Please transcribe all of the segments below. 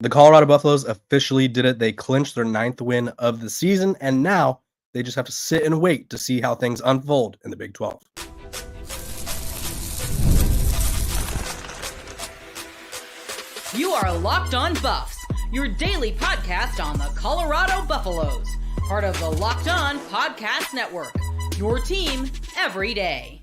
The Colorado Buffaloes officially did it. They clinched their 9th win of the season, and now they just have to sit and wait to see how things unfold in the Big 12. You are Locked On Buffs, your daily podcast on the Colorado Buffaloes, part of the Locked On Podcast Network, your team every day.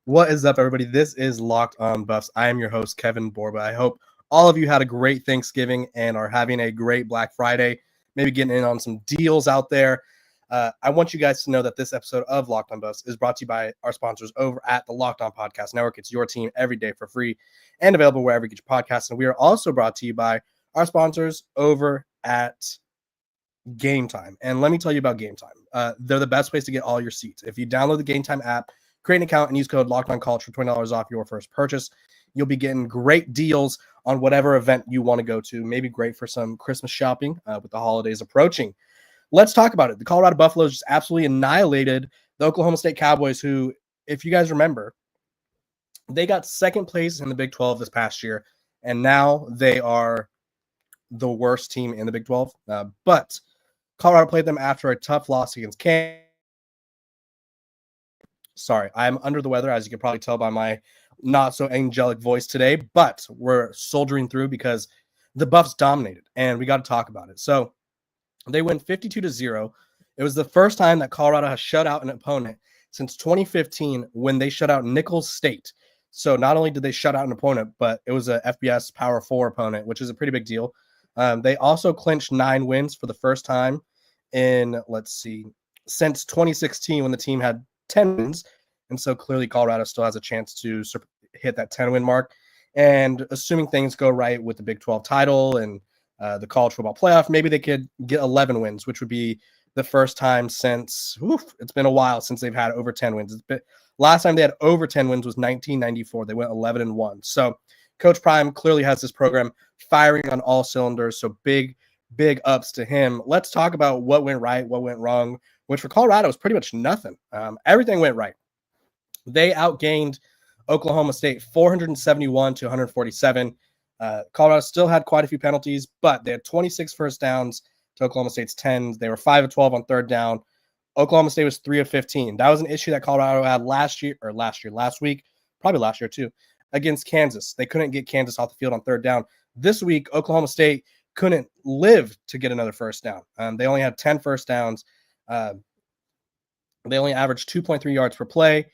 What is up, everybody? This is Locked On Buffs. I am your host, Kevin Borba. I hope all of you had a great Thanksgiving and are having a great Black Friday, maybe getting in on some deals out there. I want you guys to know that this episode of Locked On Buffs is brought to you by our sponsors over at the Locked On Podcast Network. It's your team every day for free and available wherever you get your podcasts. And we are also brought to you by our sponsors over at Gametime. And let me tell you about Gametime. They're the best place to get all your seats. If you download the Gametime app, create an account, and use code LOCKEDONCollege for $20 off your first purchase, you'll be getting great deals on whatever event you want to go to. Maybe great for some Christmas shopping with the holidays approaching. Let's talk about it. The Colorado Buffaloes just absolutely annihilated the Oklahoma State Cowboys, who, if you guys remember, they got second place in the Big 12 this past year, and now they are the worst team in the Big 12. But Colorado played them after a tough loss against Kansas. Sorry, I'm under the weather, as you can probably tell by my not so angelic voice today, but we're soldiering through because the Buffs dominated, and we got to talk about it. So they win 52-0. It was the first time that Colorado has shut out an opponent since 2015 when they shut out Nicholls State. So not only did they shut out an opponent, but it was a FBS Power 4 opponent, which is a pretty big deal. They also clinched 9 wins for the first time in, since 2016 when the team had 10 wins. And so clearly Colorado still has a chance to hit that 10-win mark. And assuming things go right with the Big 12 title and the college football playoff, maybe they could get 11 wins, which would be the first time since, it's been a while since they've had over 10 wins. Last time they had over 10 wins was 1994. They went 11-1. So Coach Prime clearly has this program firing on all cylinders. So big ups to him. Let's talk about what went right, what went wrong, which for Colorado was pretty much nothing. Everything went right. They outgained Oklahoma State 471-147. Colorado still had quite a few penalties, but they had 26 first downs to Oklahoma State's 10. They were 5 of 12 on third down. Oklahoma State was 3 of 15. That was an issue that Colorado had last week, probably last year too, against Kansas. They couldn't get Kansas off the field on third down. This week, Oklahoma State couldn't live to get another first down. They only had 10 first downs. They only averaged 2.3 yards per play.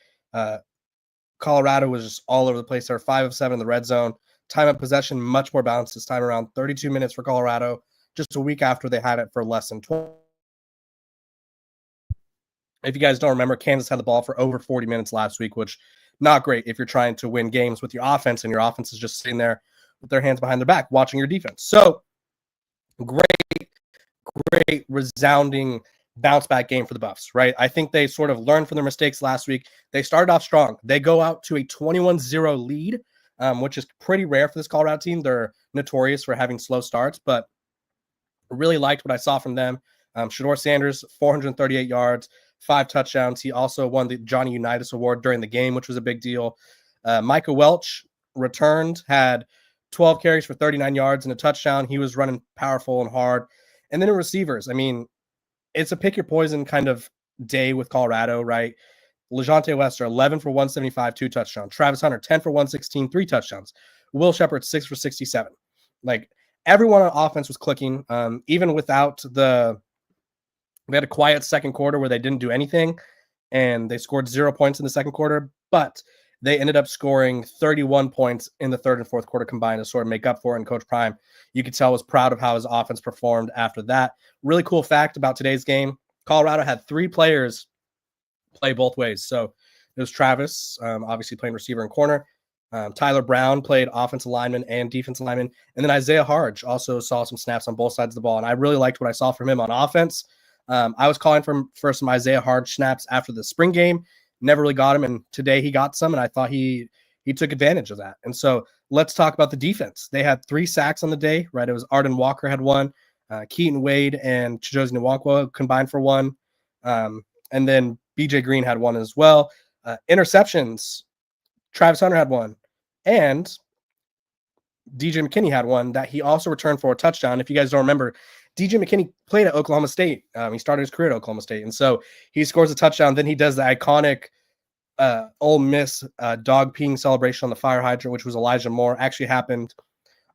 Colorado was just all over the place. They were 5 of 7 in the red zone. Time of possession, much more balanced this time around. 32 minutes for Colorado, just a week after they had it for less than 20. If you guys don't remember, Kansas had the ball for over 40 minutes last week, which not great if you're trying to win games with your offense and your offense is just sitting there with their hands behind their back watching your defense. So great, resounding bounce back game for the Buffs, right? I think they sort of learned from their mistakes last week. They started off strong. They go out to a 21-0 lead, which is pretty rare for this Colorado team. They're notorious for having slow starts, but really liked what I saw from them. Shedeur Sanders, 438 yards, 5 touchdowns. He also won the Johnny Unitas Award during the game, which was a big deal. Micah Welch returned, had 12 carries for 39 yards and a touchdown. He was running powerful and hard. And then in receivers, I mean, it's a pick your poison kind of day with Colorado, right? LeJontay Wester, 11 for 175, 2 touchdowns. Travis Hunter, 10 for 116, 3 touchdowns. Will Shepherd, 6 for 67. Like, everyone on offense was clicking, even without they had a quiet second quarter where they didn't do anything, and they scored 0 points in the second quarter, but they ended up scoring 31 points in the third and fourth quarter combined to sort of make up for it. And Coach Prime, you could tell, was proud of how his offense performed after that. Really cool fact about today's game, Colorado had 3 players play both ways. So it was Travis, obviously playing receiver and corner. Tyler Brown played offensive lineman and defensive lineman. And then Isaiah Harge also saw some snaps on both sides of the ball. And I really liked what I saw from him on offense. I was calling for some Isaiah Harge snaps after the spring game. Never really got him, and today he got some, and I thought he took advantage of that. And so let's talk about the defense. They had 3 sacks on the day, right? It was Arden Walker had 1, Keaton Wade and Chidozie Nwankwo combined for 1, and then BJ Green had 1 as well. Interceptions, Travis Hunter had 1, and DJ McKinney had one that he also returned for a touchdown. If you guys don't remember, DJ McKinney played at Oklahoma State. He started his career at Oklahoma State. And so he scores a touchdown. Then he does the iconic Ole Miss dog peeing celebration on the fire hydrant, which was Elijah Moore. Actually happened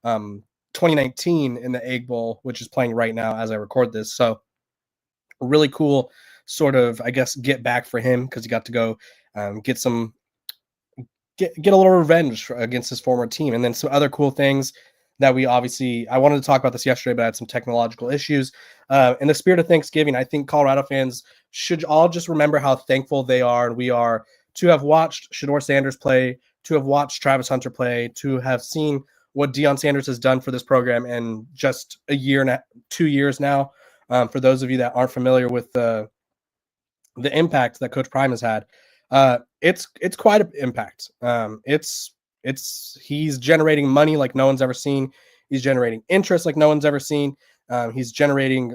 2019 in the Egg Bowl, which is playing right now as I record this. So really cool sort of, I guess, get back for him because he got to go get a little revenge against his former team. And then some other cool things that I wanted to talk about this yesterday, but I had some technological issues. In the spirit of Thanksgiving, I think Colorado fans should all just remember how thankful they are and we are to have watched Shedeur Sanders play, to have watched Travis Hunter play, to have seen what Deion Sanders has done for this program in just a year and 2 years now. For those of you that aren't familiar with the impact that Coach Prime has had, it's quite an impact. He's generating money like no one's ever seen. He's generating interest like no one's ever seen. He's generating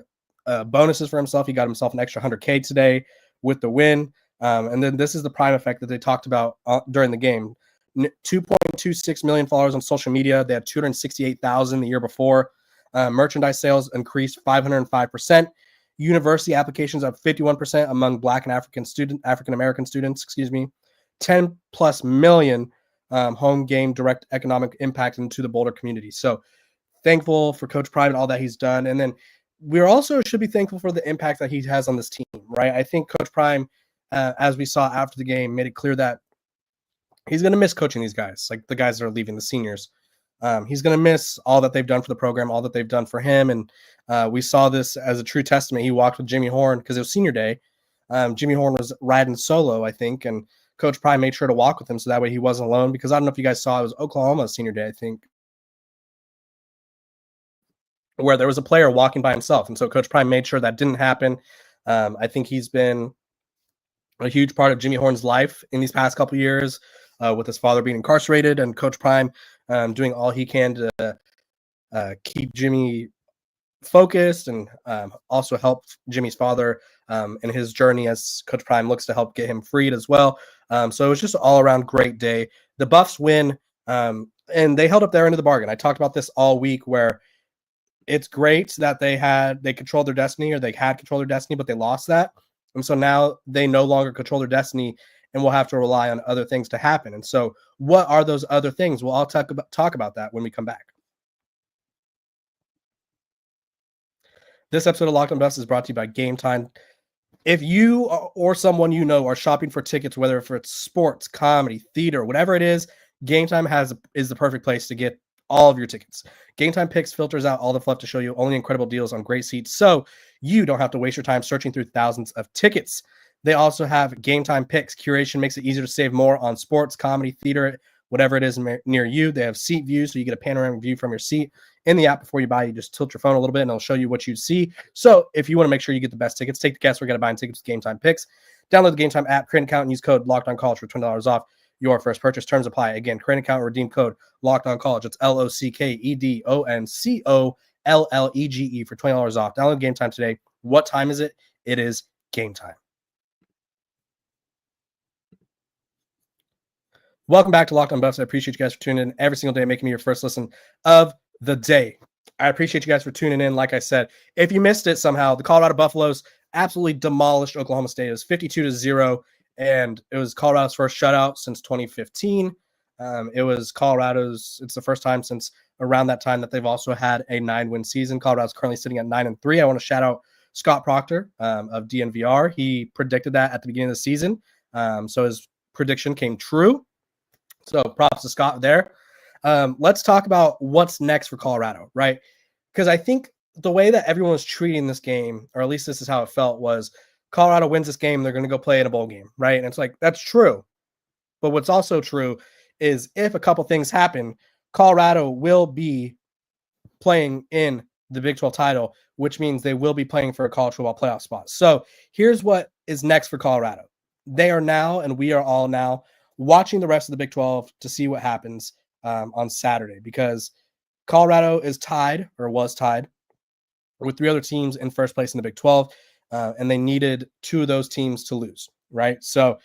bonuses for himself. He got himself an extra $100K today with the win. And then this is the Prime effect that they talked about during the game. 2.26 million followers on social media. They had 268,000 the year before. Merchandise sales increased 505%. University applications up 51% among Black and African American students. 10 plus million home game direct economic impact into the Boulder community. So thankful for Coach Prime and all that he's done. And then we also should be thankful for the impact that he has on this team, right? I think Coach Prime, as we saw after the game, made it clear that he's going to miss coaching these guys, like the guys that are leaving, the seniors. He's going to miss all that they've done for the program, all that they've done for him. And we saw this as a true testament. He walked with Jimmy Horn because it was senior day. Jimmy Horn was riding solo, I think, and Coach Prime made sure to walk with him so that way he wasn't alone, because I don't know if you guys saw, it was Oklahoma senior day, I think, where there was a player walking by himself. And so Coach Prime made sure that didn't happen. I think he's been a huge part of Jimmy Horn's life in these past couple of years, with his father being incarcerated and Coach Prime doing all he can to keep Jimmy focused and also help Jimmy's father in his journey as Coach Prime looks to help get him freed as well. So it was just an all-around great day. The Buffs win, and they held up their end of the bargain. I talked about this all week, where it's great that they controlled their destiny, or they had control their destiny, but they lost that. And so now they no longer control their destiny and will have to rely on other things to happen. And so what are those other things? Well, I'll talk about that when we come back. This episode of Locked On Buffs is brought to you by Gametime. If you or someone you know are shopping for tickets, whether it's sports, comedy, theater, whatever it is, Gametime is the perfect place to get all of your tickets. Gametime Picks filters out all the fluff to show you only incredible deals on great seats, so you don't have to waste your time searching through thousands of tickets. They also have Gametime Picks. Curation makes it easier to save more on sports, comedy, theater, whatever it is near you. They have seat views, so you get a panoramic view from your seat. In the app before you buy, you just tilt your phone a little bit and it'll show you what you see. So if you want to make sure you get the best tickets, take the guesswork out of buying tickets with Gametime Picks. Download the Gametime app, create an account, and use code LOCKEDONCollege for $20 off your first purchase. Terms apply. Again, create an account and redeem code LOCKEDONCollege. It's LOCKEDONCOLLEGE for $20 off. Download Gametime today. What time is it? It is game time. Welcome back to Locked On Buffs. I appreciate you guys for tuning in every single day, making me your first listen of the day. I appreciate you guys for tuning in. Like I said, if you missed it somehow, the Colorado Buffaloes absolutely demolished Oklahoma State. It was 52-0, and it was Colorado's first shutout since 2015. It's the first time since around that time that they've also had a 9-win season. Colorado's currently sitting at 9-3. I want to shout out Scott Proctor of DNVR. He predicted that at the beginning of the season. So his prediction came true. So props to Scott there. Let's talk about what's next for Colorado, right? Because I think the way that everyone was treating this game, or at least this is how it felt, was Colorado wins this game, they're going to go play in a bowl game, right? And it's like, that's true. But what's also true is if a couple things happen, Colorado will be playing in the Big 12 title, which means they will be playing for a college football playoff spot. So here's what is next for Colorado. They are now, and we are all now, watching the rest of the Big 12 to see what happens on Saturday, because Colorado is tied, or was tied, with 3 other teams in first place in the Big 12, and they needed 2 of those teams to lose, right? So,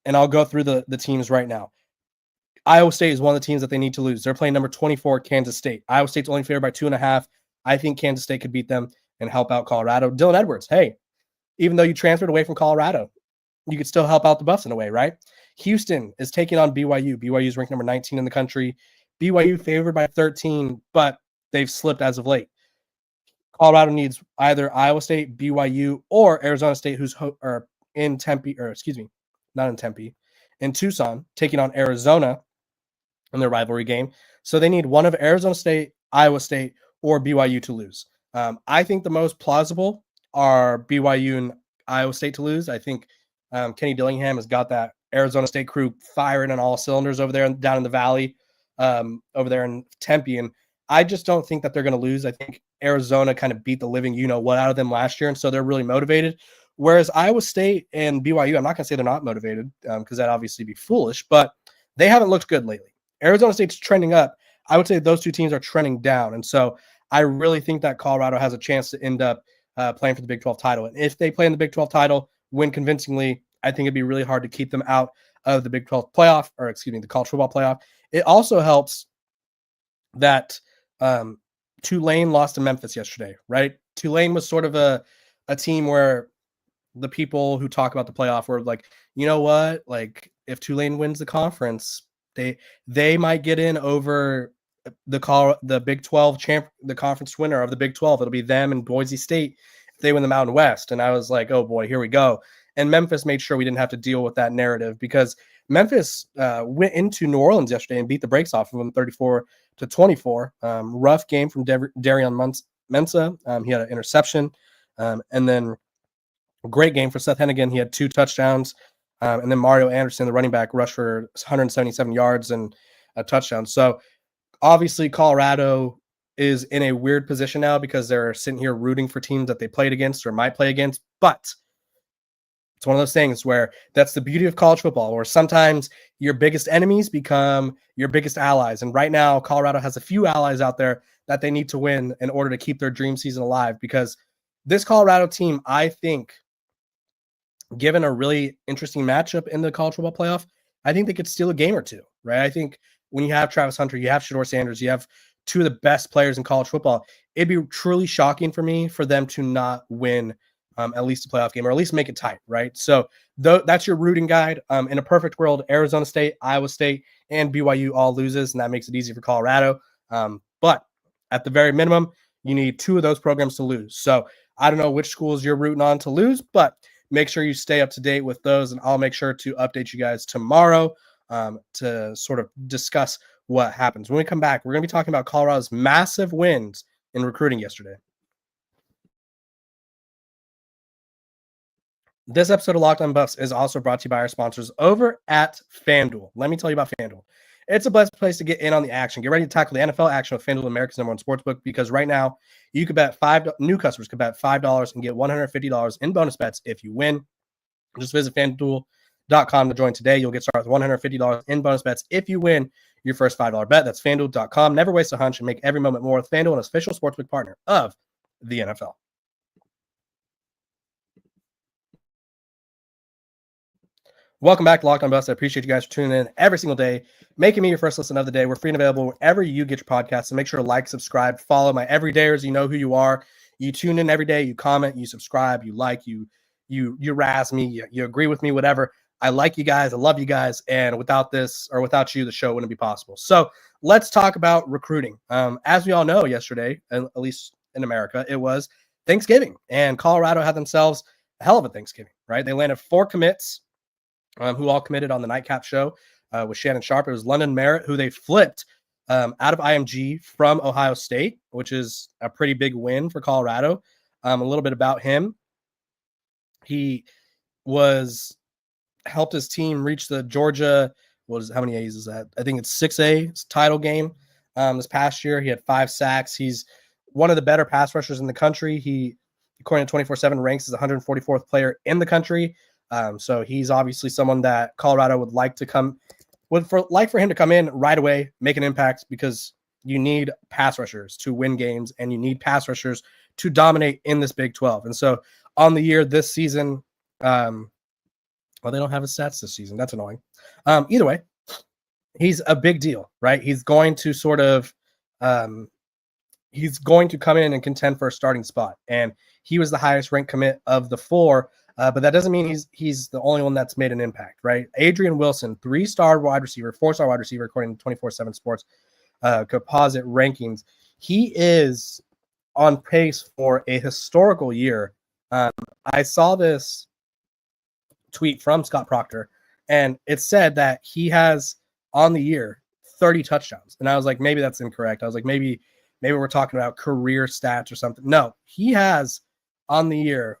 and I'll go through the teams right now. Iowa State is one of the teams that they need to lose. They're playing number 24, Kansas State. Iowa State's only favored by 2.5. I think Kansas State could beat them and help out Colorado. Dylan Edwards, hey, even though you transferred away from Colorado, you could still help out the Buffs in a way, right? Houston is taking on BYU. BYU is ranked number 19 in the country. BYU favored by 13, but they've slipped as of late. Colorado needs either Iowa State, BYU, or Arizona State, who's in Tempe, or excuse me, not in Tempe, in Tucson, taking on Arizona in their rivalry game. So they need one of Arizona State, Iowa State, or BYU to lose. I think the most plausible are BYU and Iowa State to lose. I think Kenny Dillingham has got that Arizona State crew firing on all cylinders over there down in the valley, over there in Tempe. And I just don't think that they're going to lose. I think Arizona kind of beat the living you-know-what out of them last year, and so they're really motivated. Whereas Iowa State and BYU, I'm not going to say they're not motivated because that'd obviously be foolish, but they haven't looked good lately. Arizona State's trending up. I would say those two teams are trending down. And so I really think that Colorado has a chance to end up playing for the Big 12 title. And if they play in the Big 12 title, win convincingly, I think it'd be really hard to keep them out of the Big 12 playoff, or excuse me, the college football playoff. It also helps that Tulane lost to Memphis yesterday, right? Tulane was sort of a team where the people who talk about the playoff were like, you know what? Like, if Tulane wins the conference, they might get in over the Big 12 champ, the conference winner of the Big 12. It'll be them and Boise State if they win the Mountain West. And I was like, oh boy, here we go. And Memphis made sure we didn't have to deal with that narrative because Memphis went into New Orleans yesterday and beat the brakes off of them 34-24. Rough game from Darian Mensah. He had an interception. And then a great game for Seth Hennigan. He had 2 touchdowns. And then Mario Anderson, the running back, rushed for 177 yards and a touchdown. So obviously Colorado is in a weird position now because they're sitting here rooting for teams that they played against or might play against. But it's one of those things where that's the beauty of college football, where sometimes your biggest enemies become your biggest allies. And right now, Colorado has a few allies out there that they need to win in order to keep their dream season alive, because this Colorado team, I think, given a really interesting matchup in the college football playoff, I think they could steal a game or two, right? I think when you have Travis Hunter, you have Shedeur Sanders, you have 2 of the best players in college football, it'd be truly shocking for me for them to not win at least a playoff game, or at least make it tight, right? So that's your rooting guide. In a perfect world, Arizona State, Iowa State, and BYU all loses, and that makes it easy for Colorado. But at the very minimum, you need 2 of those programs to lose. So I don't know which schools you're rooting on to lose, but make sure you stay up to date with those, and I'll make sure to update you guys tomorrow to sort of discuss what happens. When we come back, we're going to be talking about Colorado's massive wins in recruiting yesterday. This episode of Locked On Buffs is also brought to you by our sponsors over at FanDuel. Let me tell you about FanDuel. It's a best place to get in on the action. Get ready to tackle the NFL action with FanDuel, America's #1 sportsbook, because right now you could bet new customers could bet $5 and get $150 in bonus bets if you win. Just visit FanDuel.com to join today. You'll get started with $150 in bonus bets if you win your first $5 bet. That's FanDuel.com. Never waste a hunch and make every moment more with FanDuel, an official sportsbook partner of the NFL. Welcome back to Locked On Buffs. I appreciate you guys for tuning in every single day, making me your first listen of the day. We're free and available wherever you get your podcasts. So make sure to like, subscribe, follow my everydayers. You know who you are. You tune in every day. You comment. You subscribe. You like. You razz me. You agree with me. Whatever. I like you guys. I love you guys. And without this, or without you, the show wouldn't be possible. So let's talk about recruiting. As we all know, yesterday, at least in America, it was Thanksgiving, and Colorado had themselves a hell of a Thanksgiving. Right? They landed 4 commits. Who all committed on the Nightcap show with Shannon Sharp. It was London Merritt, who they flipped out of IMG from Ohio State, which is a pretty big win for Colorado. A little bit about him. He helped his team reach the Georgia, how many A's is that? I think it's 6A title game this past year. He had 5 sacks. He's one of the better pass rushers in the country. He, according to 24/7, ranks as 144th player in the country. So he's obviously someone that Colorado would like for him to come in right away, make an impact, because you need pass rushers to win games, and you need pass rushers to dominate in this Big 12. And so on the year this season, they don't have his stats this season. That's annoying. Either way, he's a big deal, right? He's going to sort of he's going to come in and contend for a starting spot. And he was the highest ranked commit of the four, but that doesn't mean he's the only one that's made an impact, right? Adrian Wilson, 3-star wide receiver, 4-star wide receiver, according to 24/7 Sports composite rankings. He is on pace for a historical year. I saw this tweet from Scott Proctor, and it said that he has on the year 30 touchdowns. And I was like, maybe that's incorrect. I was like, maybe we're talking about career stats or something. No, he has on the year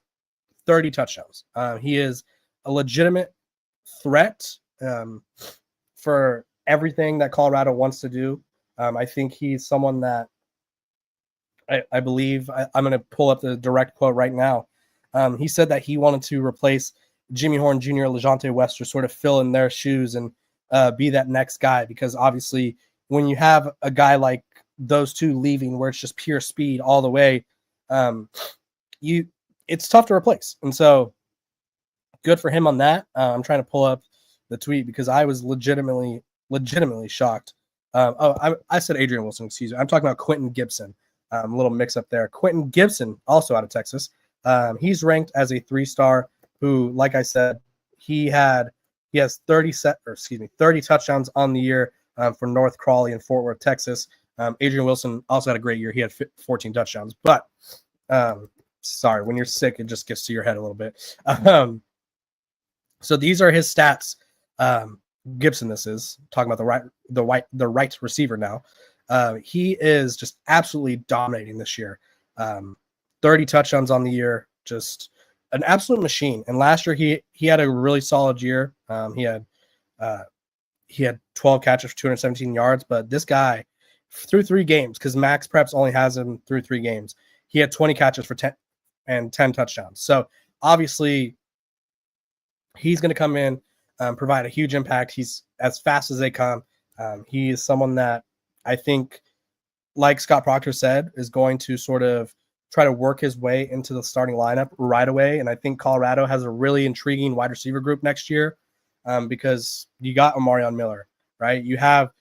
30 touchdowns. He is a legitimate threat for everything that Colorado wants to do. I think he's someone that I believe I'm going to pull up the direct quote right now. He said that he wanted to replace Jimmy Horn Jr., LeJohntay Wester, sort of fill in their shoes and be that next guy, because obviously when you have a guy like those two leaving where it's just pure speed all the way, it's tough to replace. And so good for him on that. I'm trying to pull up the tweet because I was legitimately shocked. I said Adrian Wilson, excuse me. I'm talking about Quentin Gibson. A little mix up there. Quentin Gibson, also out of Texas. He's ranked as a 3-star who, like I said, he has 30 touchdowns on the year for North Crawley and Fort Worth, Texas. Adrian Wilson also had a great year. He had 14 touchdowns. But sorry, when you're sick, it just gets to your head a little bit. So these are his stats. Gibson, this is talking about the right receiver now. He is just absolutely dominating this year. 30 touchdowns on the year, just an absolute machine. And last year he had a really solid year. He had 12 catches for 217 yards, but this guy through 3 games, because Max Preps only has him through 3 games, he had 20 catches for 10 touchdowns. So obviously he's going to come in, provide a huge impact. He's as fast as they come. He is someone that I think, like Scott Proctor said, is going to sort of try to work his way into the starting lineup right away. And I think Colorado has a really intriguing wide receiver group next year, because you got Omarion Miller, right? You have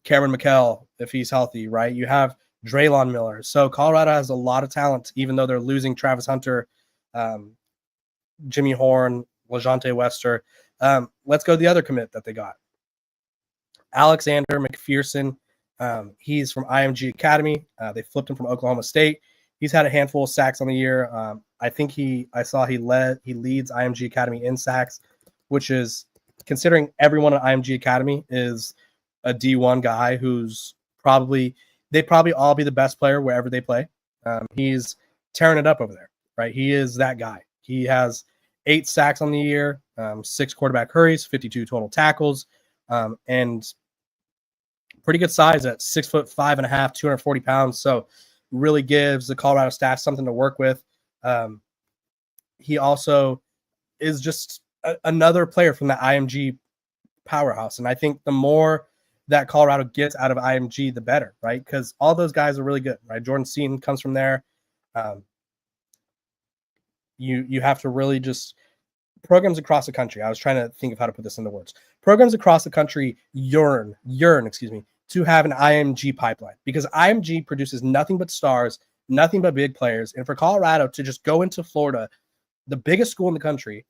Cameron McKell, if he's healthy, right? You have Draylon Miller. So Colorado has a lot of talent, even though they're losing Travis Hunter, Jimmy Horn, LeJohntay Wester. Let's go to the other commit that they got. Alexander McPherson. He's from IMG Academy. They flipped him from Oklahoma State. He's had a handful of sacks on the year. I think he leads IMG Academy in sacks, which is, considering everyone at IMG Academy is a D1 guy who's they probably all be the best player wherever they play. He's tearing it up over there, right? He is that guy. He has 8 sacks on the year, 6 quarterback hurries, 52 total tackles, and pretty good size at 6'5.5", 240 pounds. So really gives the Colorado staff something to work with. He also is just another player from the IMG powerhouse. And I think the more that Colorado gets out of IMG, the better, right? Because all those guys are really good, right? Jordan Seaton comes from there. You have to really just programs across the country. I was trying to think of how to put this into words. Programs across the country yearn, to have an IMG pipeline, because IMG produces nothing but stars, nothing but big players. And for Colorado to just go into Florida, the biggest school in the country,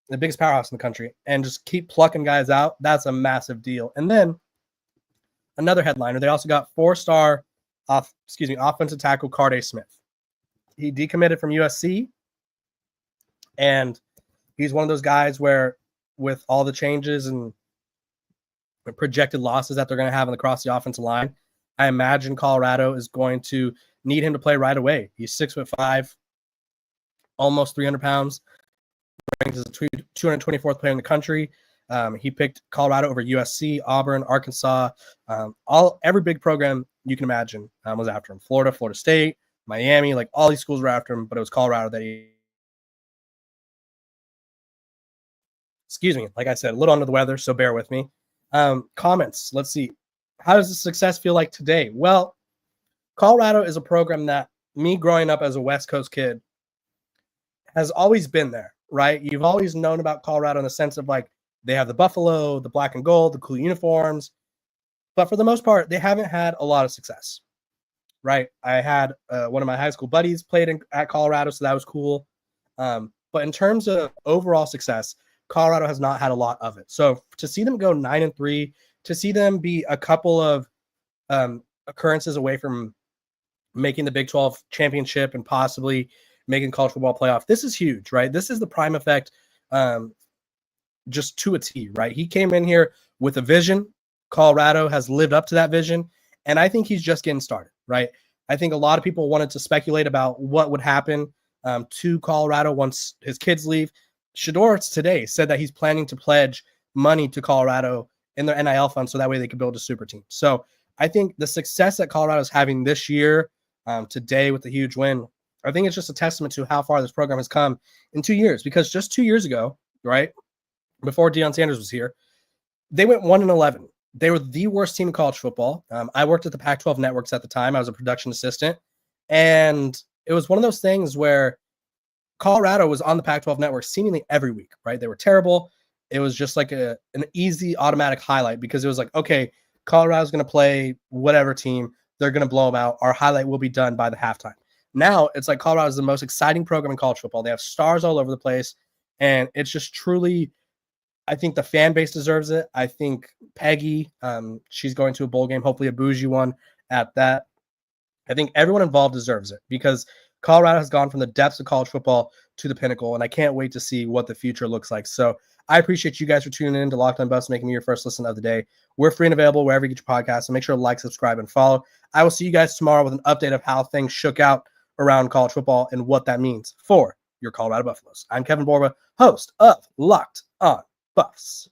the biggest powerhouse in the country, and just keep plucking guys out, that's a massive deal. And then another headliner, they also got 4-star offensive tackle Carday Smith. He decommitted from USC, and he's one of those guys where, with all the changes and projected losses that they're going to have across the offensive line, I imagine Colorado is going to need him to play right away. He's 6'5", almost 300 pounds, ranked as the 224th player in the country. He picked Colorado over USC, Auburn, Arkansas, every big program you can imagine was after him. Florida State, Miami, like all these schools were after him, but it was Colorado that he. Excuse me, like I said, a little under the weather, so bear with me. Comments. Let's see. How does the success feel like today? Well, Colorado is a program that me growing up as a West Coast kid has always been there, right? You've always known about Colorado in the sense of, like, they have the buffalo, the black and gold, the cool uniforms. But for the most part, they haven't had a lot of success, right? I had one of my high school buddies played at Colorado, so that was cool. But in terms of overall success, Colorado has not had a lot of it. So to see them go 9-3, to see them be a couple of occurrences away from making the Big 12 championship and possibly making college football playoff, this is huge, right? This is the prime effect just to a T, right? He came in here with a vision. Colorado has lived up to that vision, and I think he's just getting started, right? I think a lot of people wanted to speculate about what would happen to Colorado once his kids leave. Shedeur today said that he's planning to pledge money to Colorado in their NIL fund so that way they could build a super team. So I think the success that Colorado is having this year, today with the huge win, I think it's just a testament to how far this program has come in 2 years. Because just 2 years ago, right, before Deion Sanders was here, they went 1-11. They were the worst team in college football. I worked at the Pac-12 networks at the time. I was a production assistant. And it was one of those things where Colorado was on the Pac-12 network seemingly every week, right? They were terrible. It was just like an easy automatic highlight because it was like, okay, Colorado's going to play whatever team. They're going to blow them out. Our highlight will be done by the halftime. Now it's like Colorado is the most exciting program in college football. They have stars all over the place. And it's just truly, I think the fan base deserves it. I think Peggy, she's going to a bowl game, hopefully a bougie one at that. I think everyone involved deserves it because Colorado has gone from the depths of college football to the pinnacle, and I can't wait to see what the future looks like. So I appreciate you guys for tuning in to Locked On Buffs, making me your first listen of the day. We're free and available wherever you get your podcasts, so make sure to like, subscribe, and follow. I will see you guys tomorrow with an update of how things shook out around college football and what that means for your Colorado Buffaloes. I'm Kevin Borba, host of Locked On Buffs.